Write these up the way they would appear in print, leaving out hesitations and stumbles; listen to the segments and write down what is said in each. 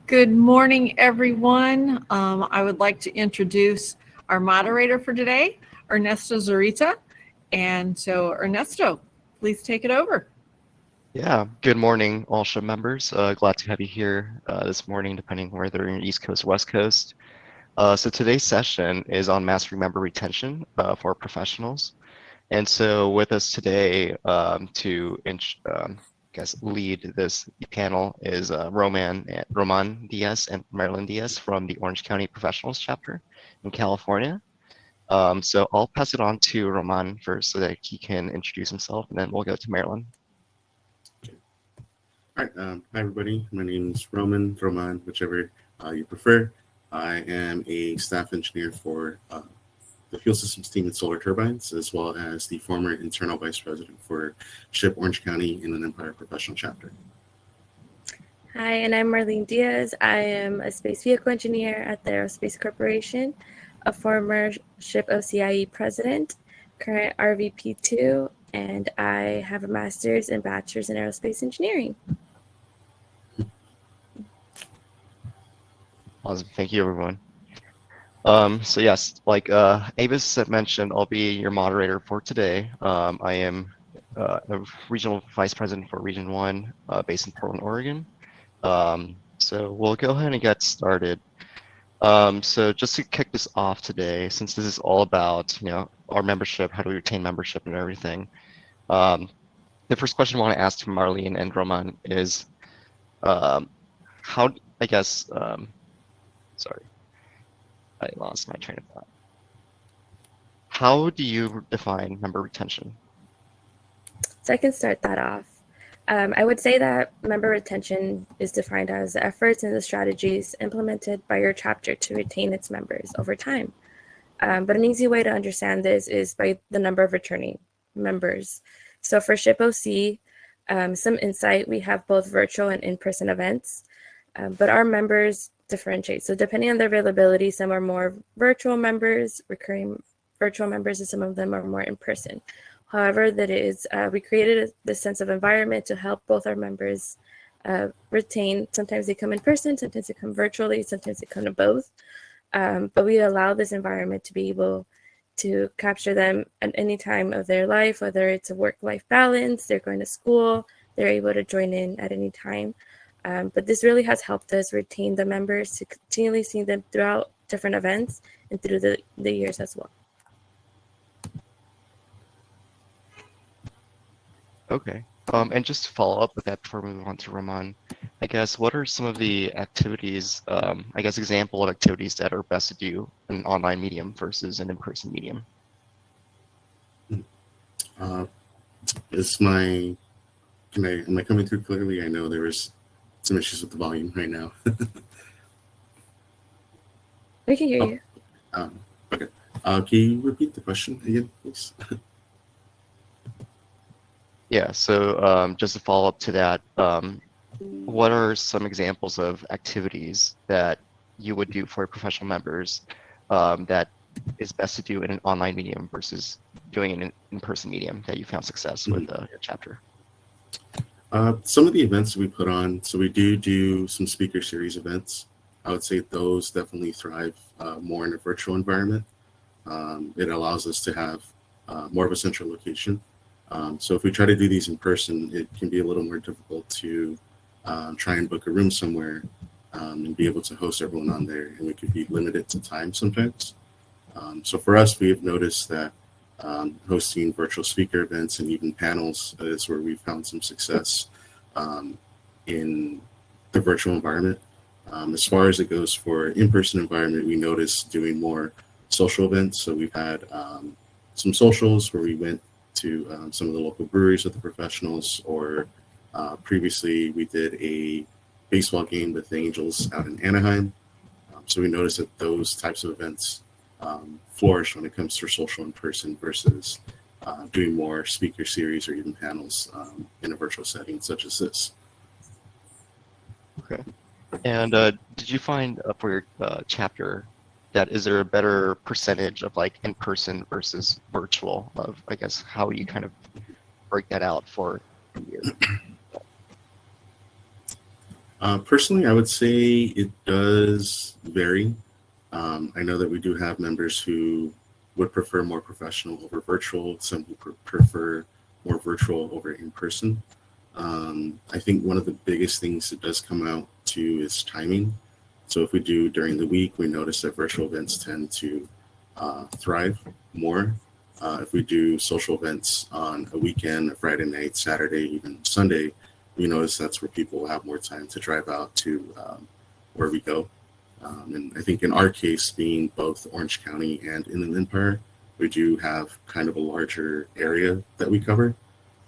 Good morning, everyone. I would like to introduce our moderator for today, Ernesto Zurita. And so, Ernesto, please take it over. Yeah, good morning, all SHIP members. Glad to have you here this morning, depending whether you're in East Coast or West Coast. So today's session is on mastering member retention for professionals. And so with us today lead this panel is Roman Diaz and Marilyn Diaz from the Orange County Professionals chapter in California. So I'll pass it on to Roman first so that he can introduce himself, and then we'll go to Marilyn. All right, hi everybody. My name is Roman, whichever you prefer. I am a staff engineer for the fuel systems team at Solar Turbines, as well as the former internal vice president for SHIP Orange County Inland Empire Professional Chapter. Hi, and I'm Marlene Diaz. I am a space vehicle engineer at the Aerospace Corporation, a former SHIP OCIE president, current RVP2, and I have a master's and bachelor's in aerospace engineering. Awesome. Thank you, everyone. So yes, like Avis had mentioned, I'll be your moderator for today. I am a regional vice president for Region 1 based in Portland, Oregon. So we'll go ahead and get started. So just to kick this off today, since this is all about our membership, how do we retain membership and everything, the first question I want to ask to Marlene and Roman is how, I guess, sorry, I lost my train of thought. How do you define member retention? So I can start that off. I would say that member retention is defined as the efforts and the strategies implemented by your chapter to retain its members over time. But an easy way to understand this is by the number of returning members. So for SHIP OC, some insight, we have both virtual and in-person events, but our members differentiate. So depending on their availability, some are more virtual members, recurring virtual members, and some of them are more in person. However, that is, we created this sense of environment to help both our members retain. Sometimes they come in person, sometimes they come virtually, sometimes they come to both. But we allow this environment to be able to capture them at any time of their life, whether it's a work-life balance, they're going to school, they're able to join in at any time. But this really has helped us retain the members to continually see them throughout different events and through the years as well. Okay. And just to follow up with that before we move on to Roman, I guess, what are some of the activities, I guess, example of activities that are best to do in an online medium versus an in-person medium? Am I coming through clearly? I know there was some issues with the volume right now. We can hear you. Okay. Can you repeat the question again, please? Yeah, so just to follow up to that, what are some examples of activities that you would do for professional members that is best to do in an online medium versus doing an in-person medium that you found success with your chapter? Some of the events we put on, so we do some speaker series events. I would say those definitely thrive more in a virtual environment. It allows us to have more of a central location. So if we try to do these in person, it can be a little more difficult to try and book a room somewhere and be able to host everyone on there, and we could be limited to time sometimes. So for us, we have noticed that hosting virtual speaker events and even panels is where we've found some success in the virtual environment. As far as it goes for in-person environment, we noticed doing more social events. So we've had some socials where we went to some of the local breweries with the professionals, or previously we did a baseball game with the Angels out in Anaheim. So we noticed that those types of events flourish when it comes to social in person versus doing more speaker series or even panels in a virtual setting such as this. Okay. And did you find for your chapter that is there a better percentage of like in person versus virtual of, I guess, how you kind of break that out for the year? Personally, I would say it does vary. I know that we do have members who would prefer more professional over virtual. Some who prefer more virtual over in person. I think one of the biggest things that does come out to is timing. So if we do during the week, we notice that virtual events tend to thrive more. If we do social events on a weekend, a Friday night, Saturday, even Sunday, we notice that's where people have more time to drive out to where we go. And I think in our case, being both Orange County and Inland Empire, we do have kind of a larger area that we cover.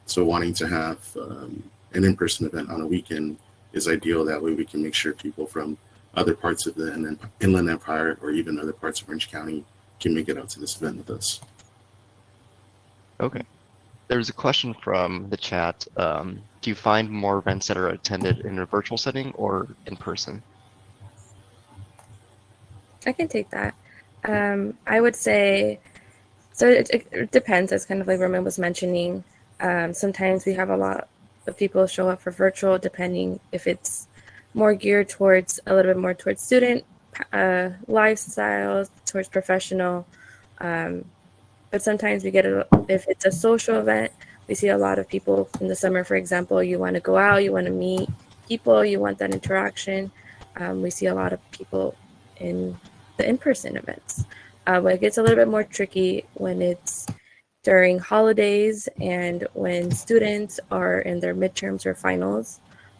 So wanting to have an in-person event on a weekend is ideal. That way we can make sure people from other parts of the Inland Empire or even other parts of Orange County can make it out to this event with us. Okay. There's a question from the chat. Do you find more events that are attended in a virtual setting or in person? I can take that. I would say, so it depends, as kind of like Roman was mentioning. Sometimes we have a lot of people show up for virtual, depending if it's more geared towards a little bit more towards student lifestyles, towards professional. But sometimes we get, if it's a social event, we see a lot of people in the summer, for example, you want to go out, you want to meet people, you want that interaction. We see a lot of people in the in-person events. But it gets a little bit more tricky when it's during holidays and when students are in their midterms or finals.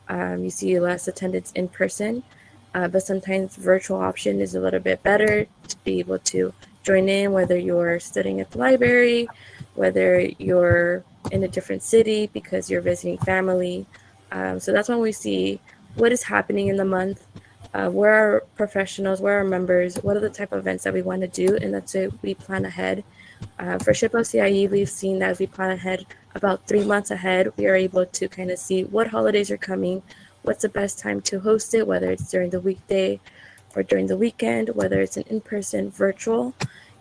You see less attendance in person, but sometimes virtual option is a little bit better to be able to join in, whether you're studying at the library, whether you're in a different city because you're visiting family. So that's when we see what is happening in the month, where are professionals, where are members, what are the type of events that we want to do, and that's it, we plan ahead. For SHPE OCIE, we've seen that if we plan ahead about 3 months ahead, we are able to kind of see what holidays are coming, what's the best time to host it, whether it's during the weekday or during the weekend, whether it's an in-person, virtual,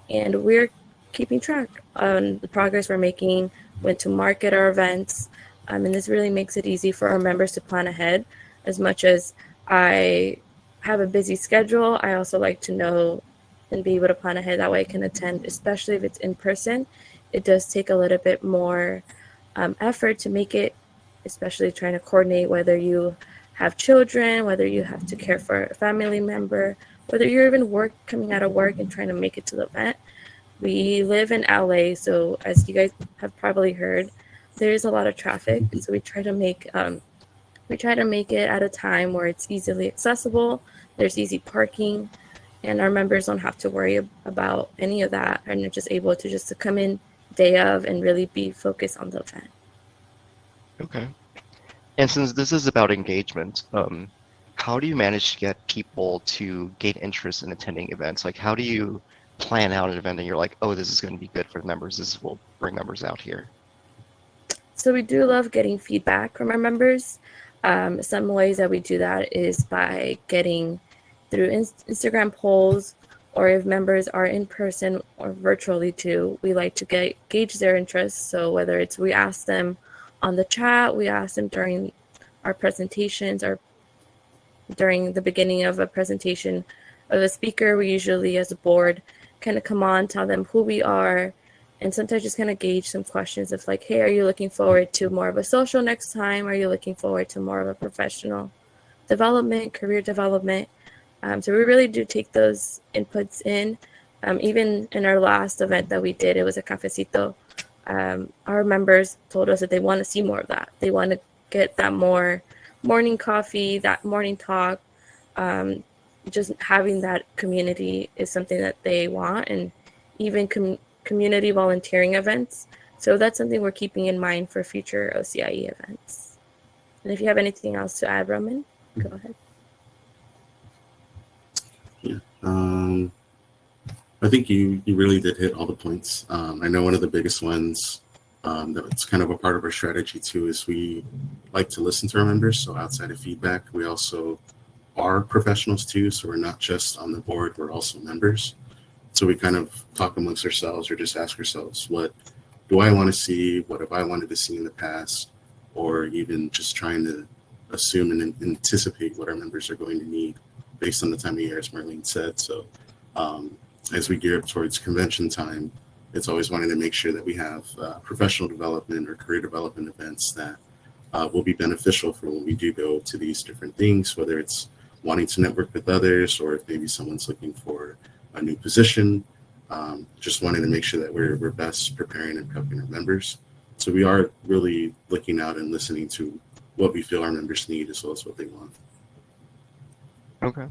and we're keeping track on the progress we're making, when to market our events, and this really makes it easy for our members to plan ahead. As much as I have a busy schedule, I also like to know and be able to plan ahead. That way I can attend, especially if it's in person. It does take a little bit more effort to make it, especially trying to coordinate whether you have children, whether you have to care for a family member, whether you're even coming out of work and trying to make it to the event. We live in LA, so as you guys have probably heard, there is a lot of traffic. So we try to make it at a time where it's easily accessible, there's easy parking, and our members don't have to worry about any of that, and they're just able to come in day of and really be focused on the event. Okay. And since this is about engagement, how do you manage to get people to gain interest in attending events? Like, how do you plan out an event and you're like, oh, this is going to be good for the members, this will bring members out here? So we do love getting feedback from our members. Some ways that we do that is by getting through Instagram polls, or if members are in person or virtually too, we like to gauge their interests. So whether it's we ask them on the chat, we ask them during our presentations, or during the beginning of a presentation of a speaker, we usually as a board kind of come on, tell them who we are, and sometimes just kind of gauge some questions of like, hey, are you looking forward to more of a social next time? Are you looking forward to more of a professional development, career development? So we really do take those inputs in. Even in our last event that we did, it was a cafecito. Our members told us that they want to see more of that. They want to get that more morning coffee, that morning talk. Just having that community is something that they want, and even community volunteering events. So that's something we're keeping in mind for future OCIE events. And if you have anything else to add, Roman, go ahead. Yeah, I think you really did hit all the points. I know one of the biggest ones that's kind of a part of our strategy too is we like to listen to our members. So outside of feedback, we also are professionals too. So we're not just on the board, we're also members. So we kind of talk amongst ourselves or just ask ourselves, what do I want to see? What have I wanted to see in the past? Or even just trying to assume and anticipate what our members are going to need based on the time of year, as Marlene said. So as we gear up towards convention time, it's always wanting to make sure that we have professional development or career development events that will be beneficial for when we do go to these different things, whether it's wanting to network with others or if maybe someone's looking for a new position, just wanting to make sure that we're best preparing and prepping our members. So we are really looking out and listening to what we feel our members need as well as what they want. Okay.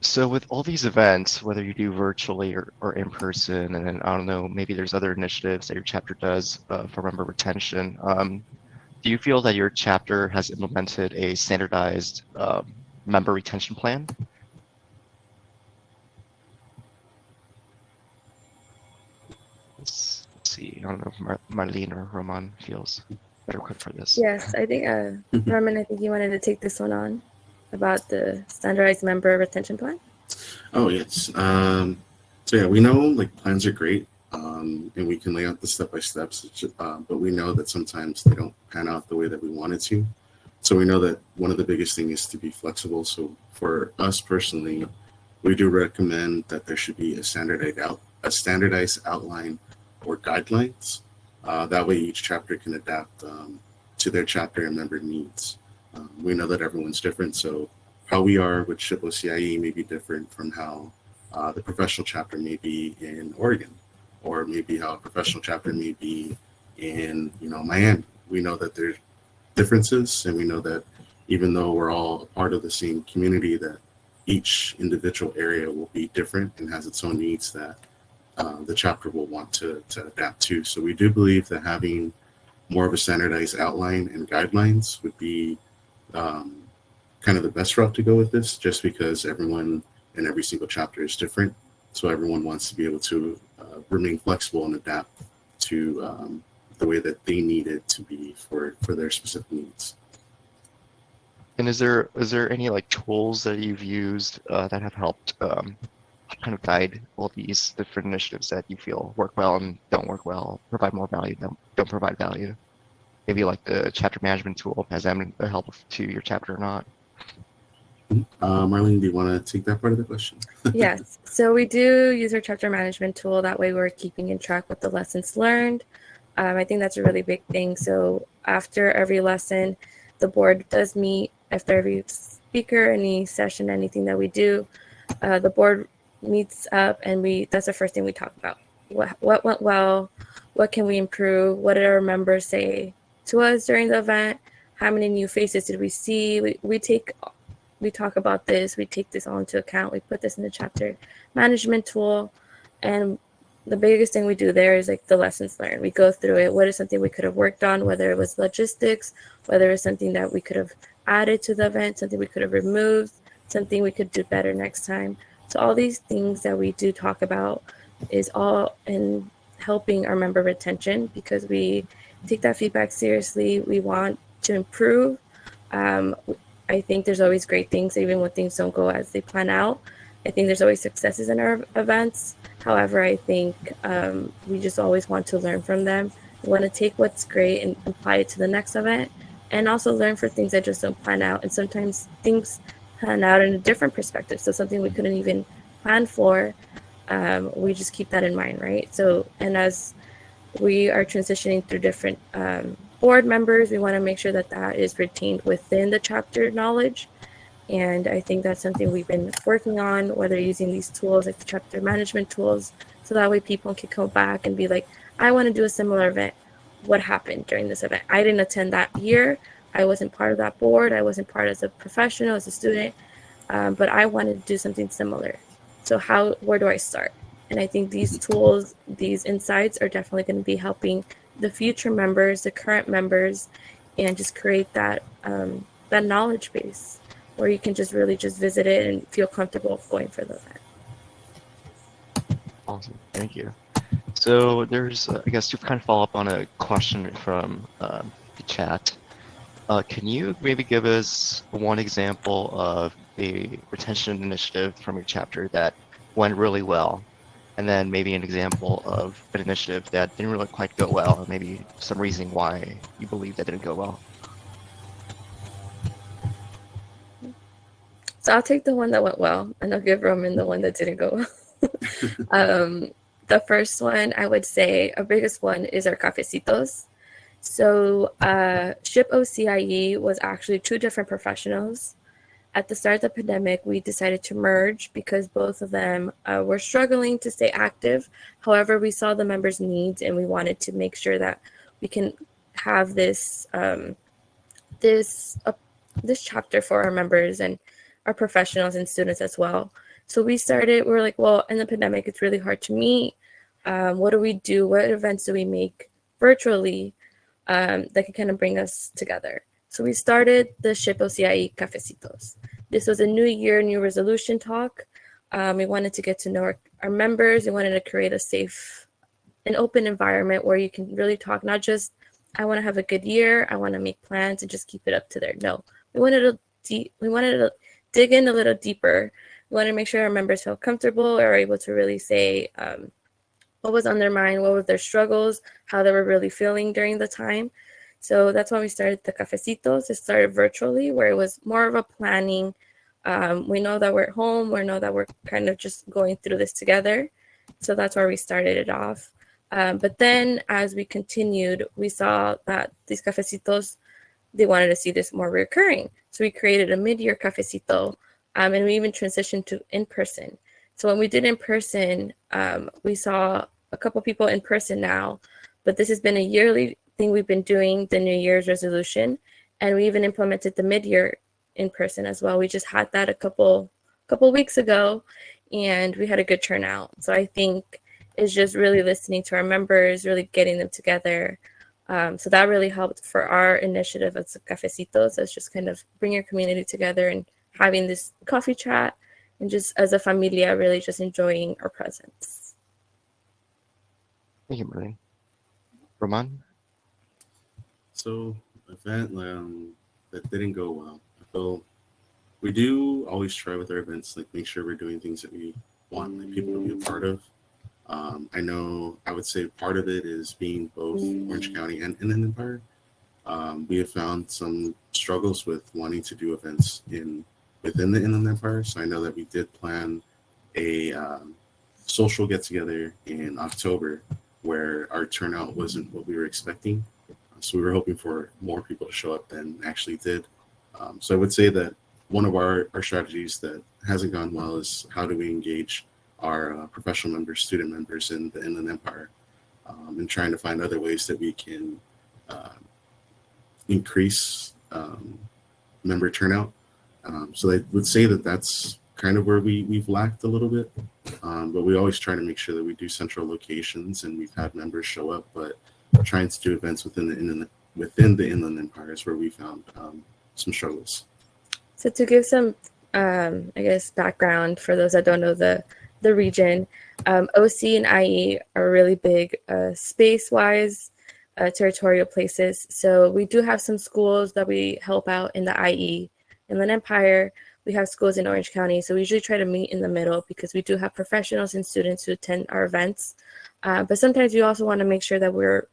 So with all these events, whether you do virtually or in person, and then I don't know, maybe there's other initiatives that your chapter does for member retention. Do you feel that your chapter has implemented a standardized member retention plan? Let's see. I don't know if Marlene or Roman feels better equipped for this. Yes, I think, Roman, I think you wanted to take this one on about the standardized member retention plan. Oh, yes. So yeah, we know like plans are great, and we can lay out the step-by-steps, but we know that sometimes they don't pan out the way that we wanted to. So we know that one of the biggest things is to be flexible. So for us personally, we do recommend that there should be a standardized outline or guidelines. That way each chapter can adapt to their chapter and member needs. We know that everyone's different, so how we are with SHPO CIE may be different from how the professional chapter may be in Oregon, or maybe how a professional chapter may be in Miami. We know that there's differences, and we know that even though we're all a part of the same community, that each individual area will be different and has its own needs that the chapter will want to adapt to. So we do believe that having more of a standardized outline and guidelines would be kind of the best route to go with this, just because everyone in every single chapter is different. So everyone wants to be able to remain flexible and adapt to the way that they need it to be for their specific needs. And is there any like tools that you've used that have helped kind of guide all these different initiatives that you feel work well and don't work well, provide more value, don't provide value? Maybe like the chapter management tool, has that been a help to your chapter or not? Marlene, do you want to take that part of the question? Yes. So we do use our chapter management tool. That way we're keeping in track with the lessons learned. I think that's a really big thing. So after every lesson, the board does meet. After every speaker, any session, anything that we do, the board meets up, and that's the first thing we talk about. What went well? What can we improve? What did our members say to us during the event? How many new faces did we see? We talk about this. We take this all into account. We put this in the chapter management tool, and the biggest thing we do there is like the lessons learned. We go through it. What is something we could have worked on, whether it was logistics, whether it was something that we could have added to the event, something we could have removed, something we could do better next time. So all these things that we do talk about is all in helping our member retention, because we take that feedback seriously. We want to improve. I think there's always great things, even when things don't go as they plan out. I think there's always successes in our events. However, I think we just always want to learn from them. We want to take what's great and apply it to the next event, and also learn for things that just don't plan out. And sometimes things plan out in a different perspective. So something we couldn't even plan for, we just keep that in mind, right? So, and as we are transitioning through different board members, we want to make sure that that is retained within the chapter knowledge. And I think that's something we've been working on, whether using these tools like the chapter management tools, so that way people can come back and be like, I want to do a similar event. What happened during this event? I didn't attend that year. I wasn't part of that board. I wasn't part as a professional, as a student, but I wanted to do something similar. So where do I start? And I think these tools, these insights are definitely going to be helping the future members, the current members, and just create that knowledge base where you can just really just visit it and feel comfortable going for the event. Awesome, thank you. So there's, I guess, to kind of follow up on a question from the chat. Can you maybe give us one example of a retention initiative from your chapter that went really well, and then maybe an example of an initiative that didn't really quite go well, and maybe some reason why you believe that didn't go well? So I'll take the one that went well, and I'll give Roman the one that didn't go well. The first one, I would say, our biggest one is our cafecitos. So SHIP OCIE was actually two different professionals. At the start of the pandemic, we decided to merge because both of them were struggling to stay active. However, we saw the members' needs, and we wanted to make sure that we can have this this chapter for our members and our professionals and students as well. So we were like, well, in the pandemic, it's really hard to meet. What do we do? What events do we make virtually that can kind of bring us together? So we started the SHIP OCIE Cafecitos. This was a new year, new resolution talk. We wanted to get to know our members. We wanted to create a safe and open environment where you can really talk, not just, I want to have a good year, I want to make plans and just keep it up to there. No, we wanted to dig in a little deeper. We wanted to make sure our members felt comfortable or able to really say what was on their mind, what were their struggles, how they were really feeling during the time. So that's why we started the Cafecitos. It started virtually, where it was more of a planning. We know that we're at home. We know that we're kind of just going through this together. So that's where we started it off. But then as we continued, we saw that these Cafecitos, they wanted to see this more recurring. So we created a mid-year Cafecito, and we even transitioned to in-person. So when we did in-person, we saw a couple people in person now, but this has been a yearly thing we've been doing, the New Year's resolution, and we even implemented the mid-year in person as well. We just had that a couple weeks ago, and we had a good turnout. So I think it's just really listening to our members, really getting them together. So that really helped for our initiative as Cafecitos, as just kind of bring your community together and having this coffee chat, and just as a familia, really just enjoying our presence. Thank you, Maureen. Roman? So, event that didn't go well. I feel we do always try with our events, like make sure we're doing things that we want like people to be a part of. I would say part of it is being both Orange County and Inland Empire. We have found some struggles with wanting to do events within the Inland Empire. So I know that we did plan a social get together in October where our turnout wasn't what we were expecting. So we were hoping for more people to show up than actually did. So I would say that one of our strategies that hasn't gone well is how do we engage our professional members, student members in the Inland Empire, and trying to find other ways that we can increase member turnout. So I would say that that's kind of where we've lacked a little bit, but we always try to make sure that we do central locations and we've had members show up, but trying to do events within the Inland Empire is where we found some struggles. So to give some, I guess, background for those that don't know the region, OC and IE are really big space-wise territorial places. So we do have some schools that we help out in the IE Inland Empire. We have schools in Orange County. So we usually try to meet in the middle because we do have professionals and students who attend our events. But sometimes we also want to make sure that we're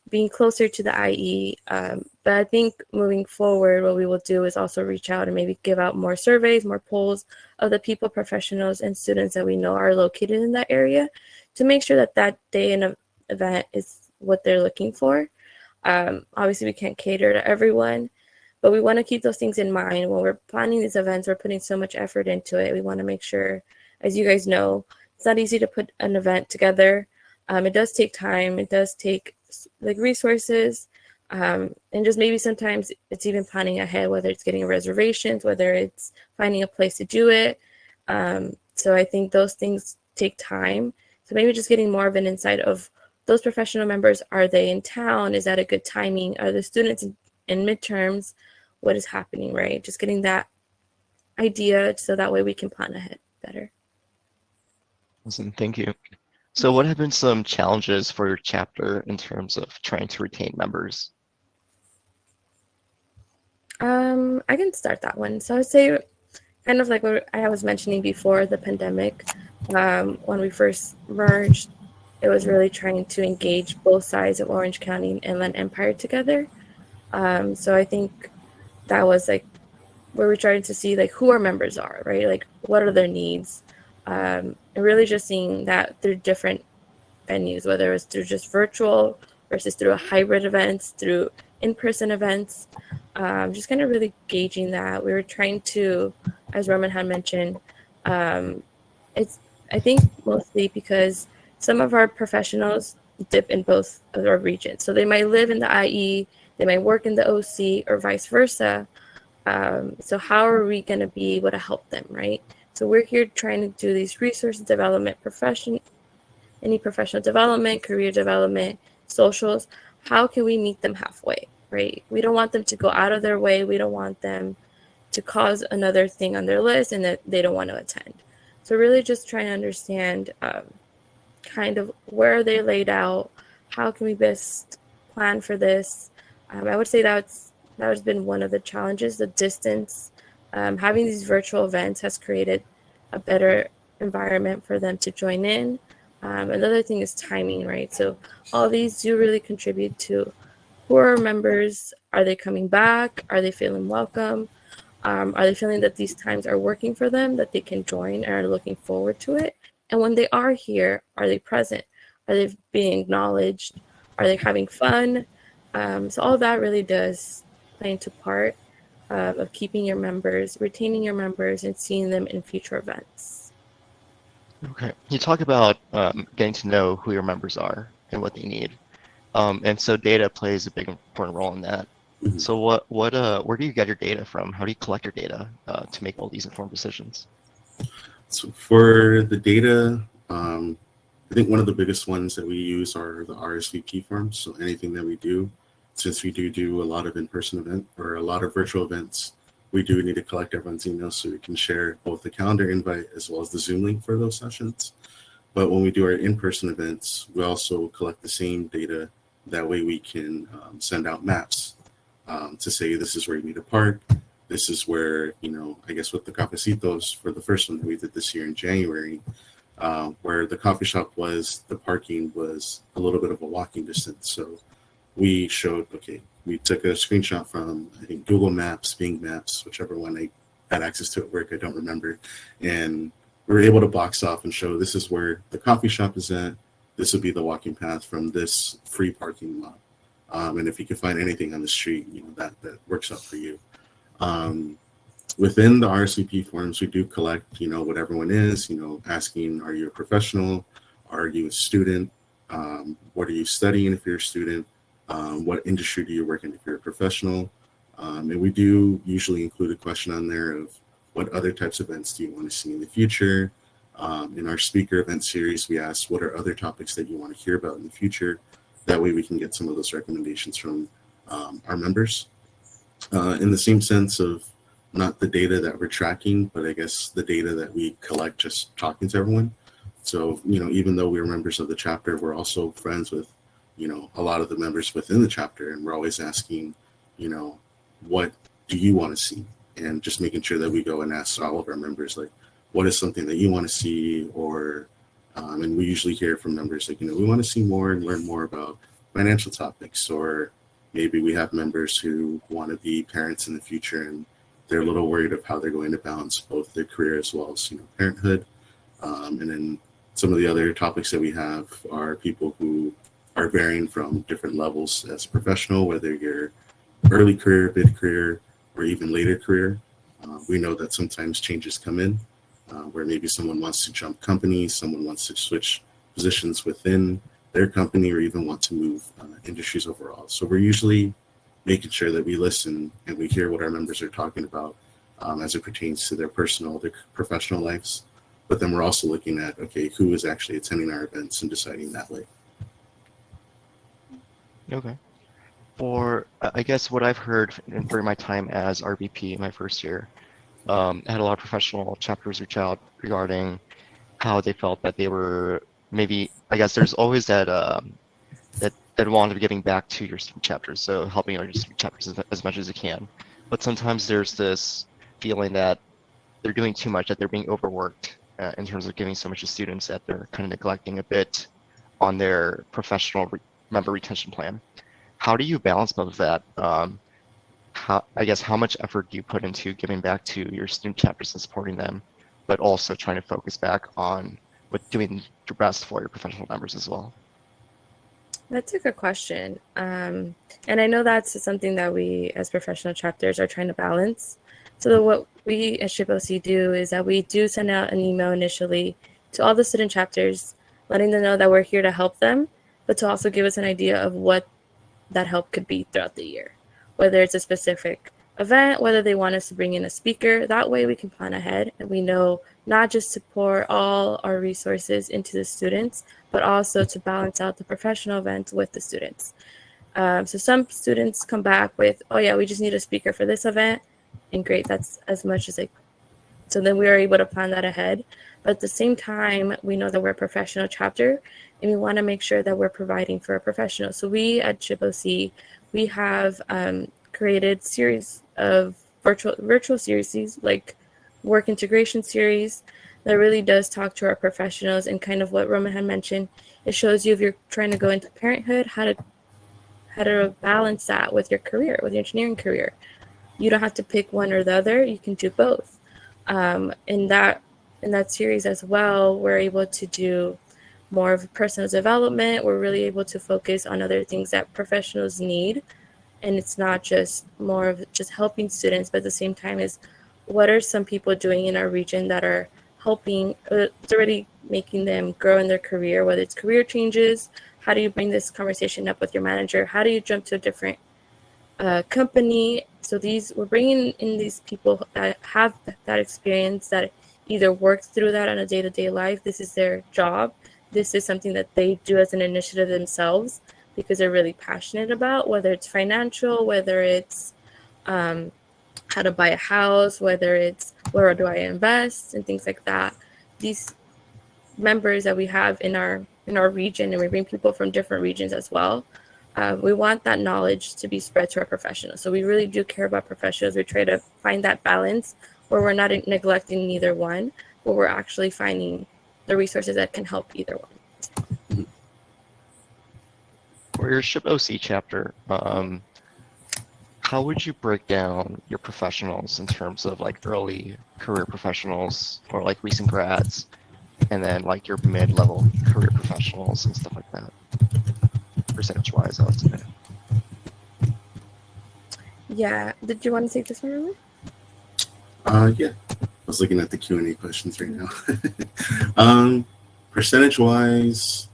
being closer to the IE. But I think moving forward, what we will do is also reach out and maybe give out more surveys, more polls of the people, professionals, and students that we know are located in that area to make sure that that day and event is what they're looking for. Obviously, we can't cater to everyone, but we want to keep those things in mind. When we're planning these events, we're putting so much effort into it. We want to make sure, as you guys know, it's not easy to put an event together. It does take time. It does take like resources, and just maybe sometimes it's even planning ahead, whether it's getting reservations, whether it's finding a place to do it. So I think those things take time. So maybe just getting more of an insight of those professional members. Are they in town? Is that a good timing? Are the students in midterms? What is happening, right? Just getting that idea so that way we can plan ahead better. Awesome, thank you. So what have been some challenges for your chapter in terms of trying to retain members? I can start that one. So I would say kind of like what I was mentioning before the pandemic, when we first merged, it was really trying to engage both sides of Orange County and Inland Empire together. So I think that was like where we're trying to see like who our members are, right? Like what are their needs, and really just seeing that through different venues, whether it's through just virtual versus through a hybrid events, through in-person events, just kind of really gauging that. We were trying to, as Roman had mentioned, it's I think mostly because some of our professionals dip in both of our regions. So they might live in the IE, they might work in the OC, or vice versa. So how are we going to be able to help them, right? So we're here trying to do these resource development, any professional development, career development, socials. How can we meet them halfway, right? We don't want them to go out of their way. We don't want them to cause another thing on their list and that they don't want to attend. So really just trying to understand kind of where are they laid out, how can we best plan for this. I would say that has been one of the challenges, the distance. Having these virtual events has created a better environment for them to join in. Another thing is timing, right? So all these do really contribute to who are our members, are they coming back, are they feeling welcome, are they feeling that these times are working for them, that they can join and are looking forward to it? And when they are here, are they present? Are they being acknowledged? Are they having fun? So all that really does play into part of keeping your members, retaining your members, and seeing them in future events. Okay. You talk about getting to know who your members are and what they need. And so data plays a big important role in that. Mhm. So where do you get your data from? How do you collect your data to make all these informed decisions? So for the data, I think one of the biggest ones that we use are the RSVP forms. So anything that we do, since we do a lot of in-person event or a lot of virtual events, we do need to collect everyone's emails so we can share both the calendar invite as well as the Zoom link for those sessions. But when we do our in-person events, we also collect the same data. That way we can send out maps to say this is where you need to park. This is where, I guess with the cafecitos for the first one that we did this year in January, where the coffee shop was, the parking was a little bit of a walking distance. So we showed, we took a screenshot from, I think, Google Maps, Bing Maps, whichever one I had access to at work, I don't remember. And we were able to box off and show this is where the coffee shop is at. This would be the walking path from this free parking lot. And if you can find anything on the street, that works out for you. Within the RSVP forms, we do collect, what everyone is, asking, are you a professional? Are you a student? What are you studying if you're a student? What industry do you work in if you're a professional? And we do usually include a question on there of what other types of events do you want to see in the future? In our speaker event series, we ask what are other topics that you want to hear about in the future? That way we can get some of those recommendations from our members. In the same sense of not the data that we're tracking, but I guess the data that we collect just talking to everyone. So, even though we're members of the chapter, we're also friends with, a lot of the members within the chapter. And we're always asking, what do you want to see? And just making sure that we go and ask all of our members, like, what is something that you want to see? Or, and we usually hear from members like, we want to see more and learn more about financial topics, or maybe we have members who want to be parents in the future and they're a little worried of how they're going to balance both their career as well as, parenthood. And then some of the other topics that we have are people who are varying from different levels as a professional, whether you're early career, mid career, or even later career. We know that sometimes changes come in where maybe someone wants to jump companies, someone wants to switch positions within their company, or even want to move industries overall. So we're usually making sure that we listen and we hear what our members are talking about as it pertains to their personal, their professional lives. But then we're also looking at, who is actually attending our events and deciding that way. Okay. For, I guess what I've heard during my time as RVP in my first year, I had a lot of professional chapters reach out regarding how they felt that they were maybe, I guess there's always that that want to be giving back to your student chapters, so helping your student chapters as much as you can. But sometimes there's this feeling that they're doing too much, that they're being overworked in terms of giving so much to students that they're kind of neglecting a bit on their professional member retention plan. How do you balance both of that? how much effort do you put into giving back to your student chapters and supporting them, but also trying to focus back on doing your best for your professional members as well? That's a good question. And I know that's something that we as professional chapters are trying to balance. So what we at ShipOC do is that we do send out an email initially to all the student chapters, letting them know that we're here to help them, but to also give us an idea of what that help could be throughout the year, whether it's a specific event, whether they want us to bring in a speaker. That way we can plan ahead and we know not just to pour all our resources into the students, but also to balance out the professional events with the students. So some students come back with, oh yeah, we just need a speaker for this event. And great, that's as much as so then we are able to plan that ahead. But at the same time, we know that we're a professional chapter and we want to make sure that we're providing for a professional. So we at ShipOC, we have created series of virtual series like work integration series that really does talk to our professionals, and kind of what Roman had mentioned, it shows you if you're trying to go into parenthood, how to balance that with your career, with your engineering career. You don't have to pick one or the other, you can do both. In that series as well, we're able to do more of personal development. We're really able to focus on other things that professionals need. And it's not just more of just helping students, but at the same time is what are some people doing in our region that are helping, it's already making them grow in their career, whether it's career changes, how do you bring this conversation up with your manager? How do you jump to a different company? So we're bringing in these people that have that experience, that either work through that on a day-to-day life. This is their job. This is something that they do as an initiative themselves because they're really passionate about, whether it's financial, whether it's how to buy a house, whether it's where do I invest and things like that. These members that we have in our region, and we bring people from different regions as well. We want that knowledge to be spread to our professionals. So we really do care about professionals. We try to find that balance where we're not neglecting neither one, but we're actually finding the resources that can help either one. For your ShipOC chapter, how would you break down your professionals in terms of like early career professionals or like recent grads, and then like your mid-level career professionals and stuff like that? Percentage-wise, I would say. Yeah. Did you want to take this one, Roman? Yeah. I was looking at the Q&A questions right now. Percentage-wise,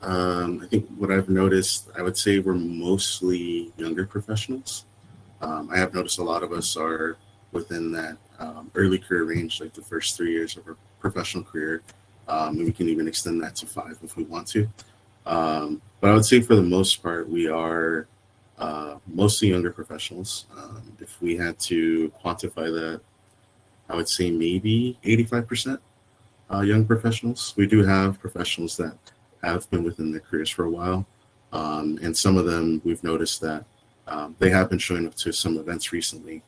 I think what I've noticed, I would say we're mostly younger professionals. I have noticed a lot of us are within that early career range, like the first 3 years of our professional career. And we can even extend that to 5 if we want to. But I would say for the most part, we are mostly younger professionals. If we had to quantify that, I would say maybe 85% young professionals. We do have professionals that have been within their careers for a while. And some of them, we've noticed that they have been showing up to some events recently.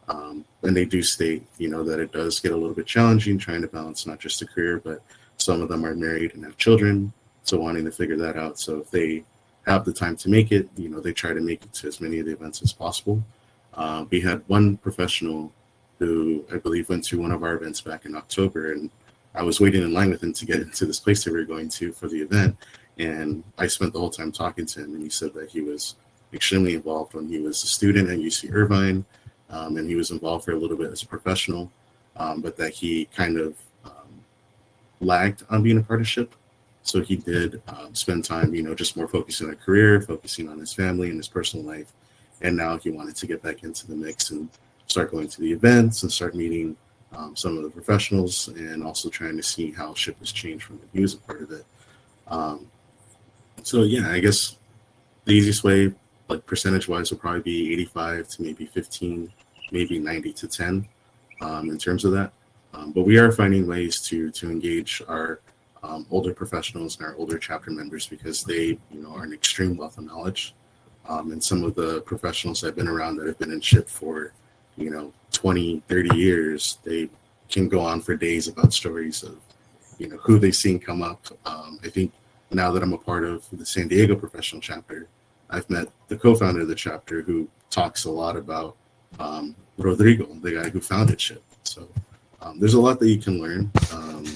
And they do state, that it does get a little bit challenging trying to balance not just a career, but some of them are married and have children. So wanting to figure that out. So if they have the time to make it, they try to make it to as many of the events as possible. We had one professional who I believe went to one of our events back in October, and I was waiting in line with him to get into this place that we were going to for the event. And I spent the whole time talking to him, and he said that he was extremely involved when he was a student at UC Irvine, and he was involved for a little bit as a professional, but that he kind of lagged on being a part of SHIP. So he did spend time, just more focusing on a career, focusing on his family and his personal life. And now he wanted to get back into the mix and start going to the events and start meeting some of the professionals, and also trying to see how SHIP has changed from when he was a part of it. So yeah, I guess the easiest way, like percentage-wise, will probably be 85 to maybe 15, maybe 90 to 10 in terms of that. But we are finding ways to engage our older professionals and our older chapter members, because they, are an extreme wealth of knowledge. And some of the professionals that have been around that have been in SHIP for, 20, 30 years, they can go on for days about stories of, who they've seen come up. I think now that I'm a part of the San Diego professional chapter, I've met the co-founder of the chapter who talks a lot about Rodrigo, the guy who founded SHIP. So there's a lot that you can learn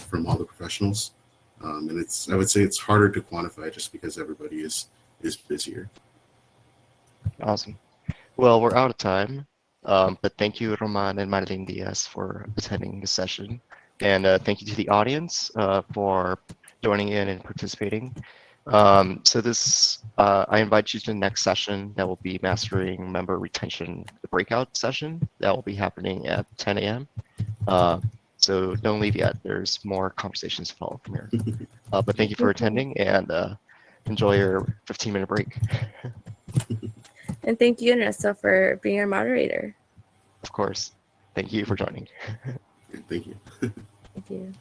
from all the professionals. And I would say it's harder to quantify just because everybody is busier. Awesome. Well, we're out of time, but thank you, Roman and Marilyn Diaz, for attending the session. And thank you to the audience for joining in and participating. So this, I invite you to the next session that will be Mastering Member Retention, the breakout session that will be happening at 10 a.m. So don't leave yet. There's more conversations to follow from here. But thank you for attending and enjoy your 15-minute break. And thank you, Ernesto, for being our moderator. Of course. Thank you for joining. Thank you. Thank you.